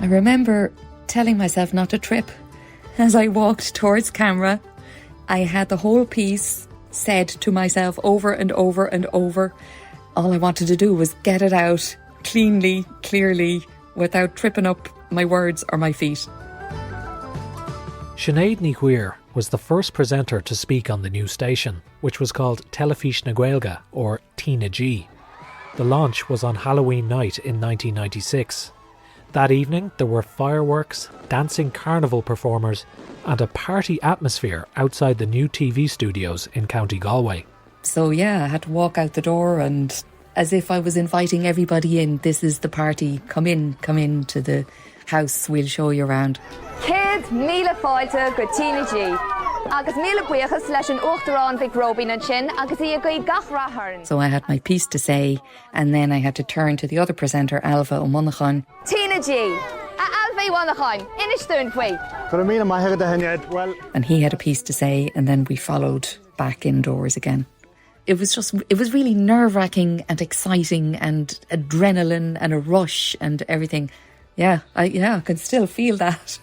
I remember telling myself not to trip. As I walked towards camera, I had the whole piece said to myself over and over and over. All I wanted to do was get it out cleanly, clearly, without tripping up my words or my feet. Sinéad Ní Ghuidhir was the first presenter to speak on the new station, which was called Teilifís na Gaeilge, or TG4. The launch was on Halloween night in 1996. That evening there were fireworks, dancing carnival performers and a party atmosphere outside the new TV studios in County Galway. So yeah, I had to walk out the door and as if I was inviting everybody in. This is the party. Come in to the house. We'll show you around. Kids, míle fáilte go TG. Agus míle buchas leis an uachtarán bhíh Robin an sin agus í a gaí gach rathairn. So I had my piece to say and then I had to turn to the other presenter, Alva O'Monaghan. TG, Alva O'Monaghan, inistún fui. And he had a piece to say and then we followed back indoors again. It was really nerve-wracking and exciting and adrenaline and a rush and everything. I can still feel that.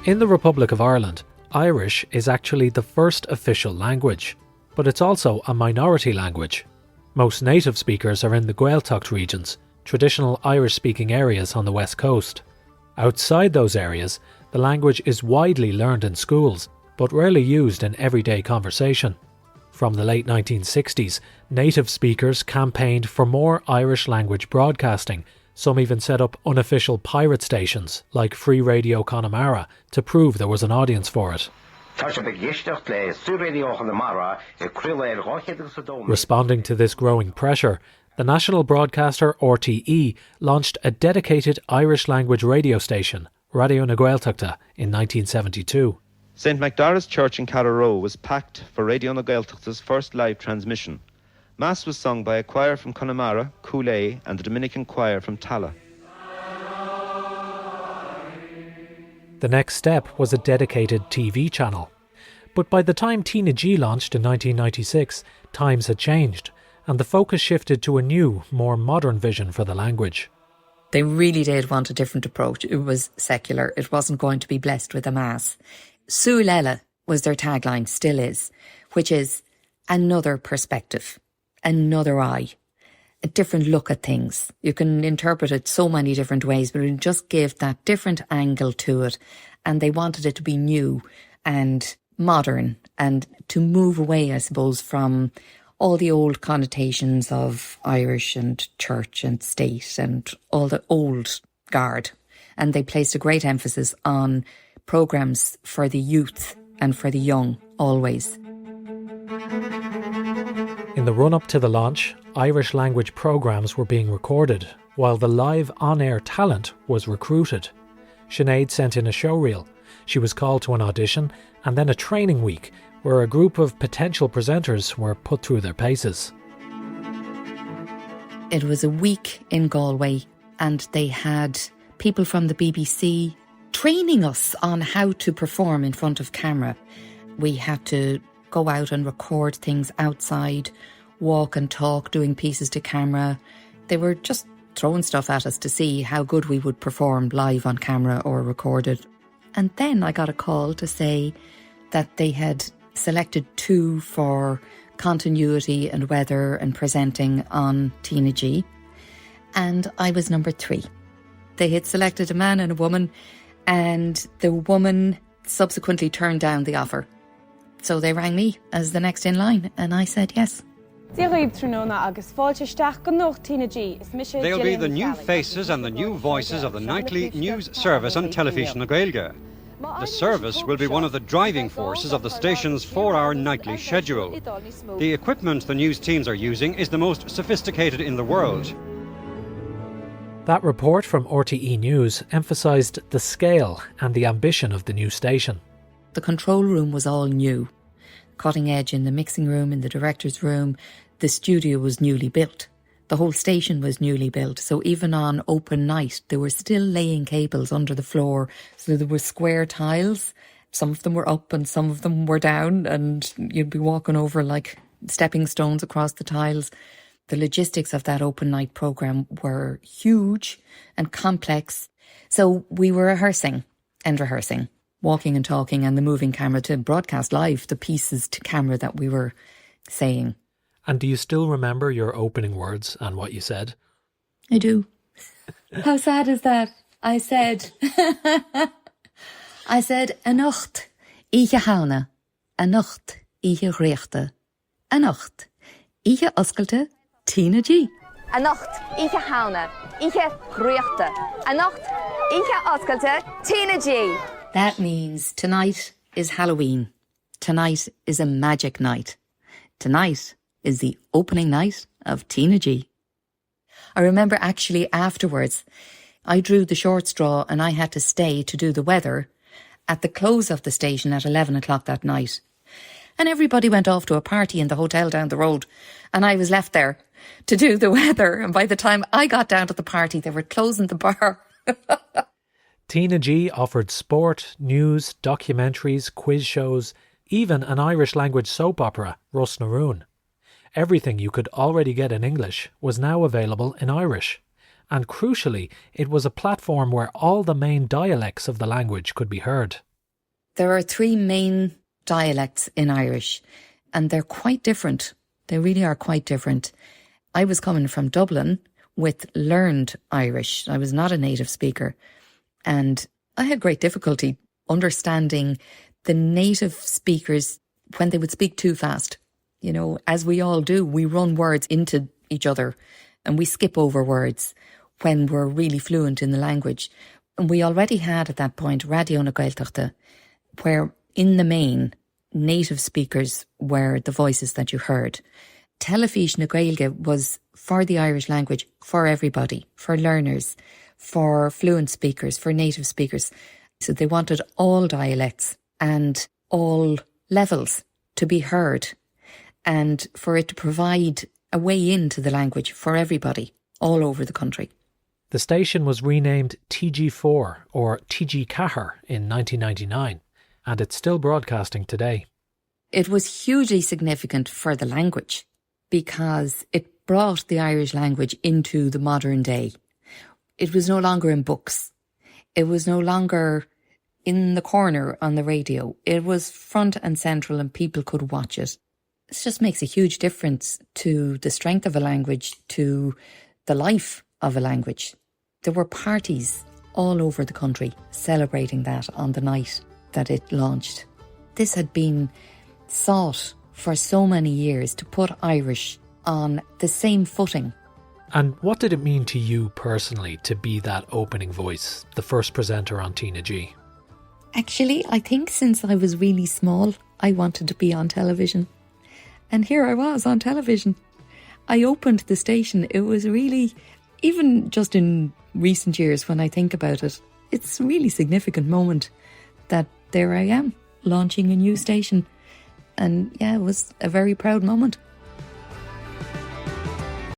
In the Republic of Ireland, Irish is actually the first official language, but it's also a minority language. Most native speakers are in the Gaeltacht regions, traditional Irish-speaking areas on the west coast. Outside those areas, the language is widely learned in schools, but rarely used in everyday conversation. From the late 1960s, native speakers campaigned for more Irish language broadcasting. Some even set up unofficial pirate stations, like Free Radio Connemara, to prove there was an audience for it. Responding to this growing pressure, the national broadcaster RTE launched a dedicated Irish language radio station, Radio na Gaeltachta, in 1972. St Macdara's Church in Carrow was packed for Radio na Gaeltachta's first live transmission. Mass was sung by a choir from Connemara, Cooley and the Dominican choir from Tala. The next step was a dedicated TV channel. But by the time TG4 launched in 1996, times had changed and the focus shifted to a new, more modern vision for the language. They really did want a different approach. It was secular. It wasn't going to be blessed with a mass. Suilela was their tagline, still is, which is another perspective. Another eye, a different look at things. You can interpret it so many different ways, but it just gave that different angle to it. And they wanted it to be new and modern and to move away, I suppose, from all the old connotations of Irish and church and state and all the old guard. And they placed a great emphasis on programmes for the youth and for the young, always. In the run-up to the launch, Irish language programmes were being recorded, while the live on-air talent was recruited. Sinead sent in a showreel. She was called to an audition and then a training week where a group of potential presenters were put through their paces. It was a week in Galway and they had people from the BBC training us on how to perform in front of camera. We had to go out and record things outside, walk and talk, doing pieces to camera. They were just throwing stuff at us to see how good we would perform live on camera or recorded. And then I got a call to say that they had selected 2 for continuity and weather and presenting on TG4, and I was number 3. They had selected a man and a woman, and the woman subsequently turned down the offer. So they rang me as the next in line, and I said yes. They'll be the new faces and the new voices of the nightly news service on Teilifís na Gaeilge. The service will be one of the driving forces of the station's 4-hour nightly schedule. The equipment the news teams are using is the most sophisticated in the world. That report from RTE News emphasised the scale and the ambition of the new station. The control room was all new. Cutting edge in the mixing room, in the director's room. The studio was newly built. The whole station was newly built. So even on open night, they were still laying cables under the floor. So there were square tiles. Some of them were up and some of them were down. And you'd be walking over like stepping stones across the tiles. The logistics of that open night programme were huge and complex. So we were rehearsing, walking and talking, and the moving camera to broadcast live the pieces to camera that we were saying. And do you still remember your opening words and what you said? I do. How sad is that? I said, Anocht, ihe halna, anocht, ihe rechte, anocht, ihe oscalte, Tina G. Anocht, ihe halna, ihe rechte, anocht, ihe oscalte, Tina G. That means tonight is Halloween. Tonight is a magic night. Tonight is the opening night of Tina G. I remember actually afterwards, I drew the short straw and I had to stay to do the weather at the close of the station at 11 o'clock that night. And everybody went off to a party in the hotel down the road and I was left there to do the weather. And by the time I got down to the party, they were closing the bar. Tina G offered sport, news, documentaries, quiz shows, even an Irish language soap opera, Rus na Rún. Everything you could already get in English was now available in Irish. And crucially, it was a platform where all the main dialects of the language could be heard. There are 3 main dialects in Irish, and they're quite different. They really are quite different. I was coming from Dublin with learned Irish. I was not a native speaker, and I had great difficulty understanding the native speakers when they would speak too fast. You know, as we all do, we run words into each other and we skip over words when we're really fluent in the language. And we already had at that point Radio na Gaeltachta, where in the main, native speakers were the voices that you heard. Teilifís na Gaeilge was for the Irish language, for everybody, for learners, for fluent speakers, for native speakers. So they wanted all dialects and all levels to be heard, and for it to provide a way into the language for everybody all over the country. The station was renamed TG4 or TG4 in 1999, and it's still broadcasting today. It was hugely significant for the language because it brought the Irish language into the modern day. It was no longer in books. It was no longer in the corner on the radio. It was front and central and people could watch it. This just makes a huge difference to the strength of a language, to the life of a language. There were parties all over the country celebrating that on the night that it launched. This had been sought for so many years to put Irish on the same footing. And what did it mean to you personally to be that opening voice, the first presenter on Tina G? Actually, I think since I was really small, I wanted to be on television. And here I was on television. I opened the station. It was really, even just in recent years when I think about it, it's a really significant moment that there I am, launching a new station. And yeah, it was a very proud moment.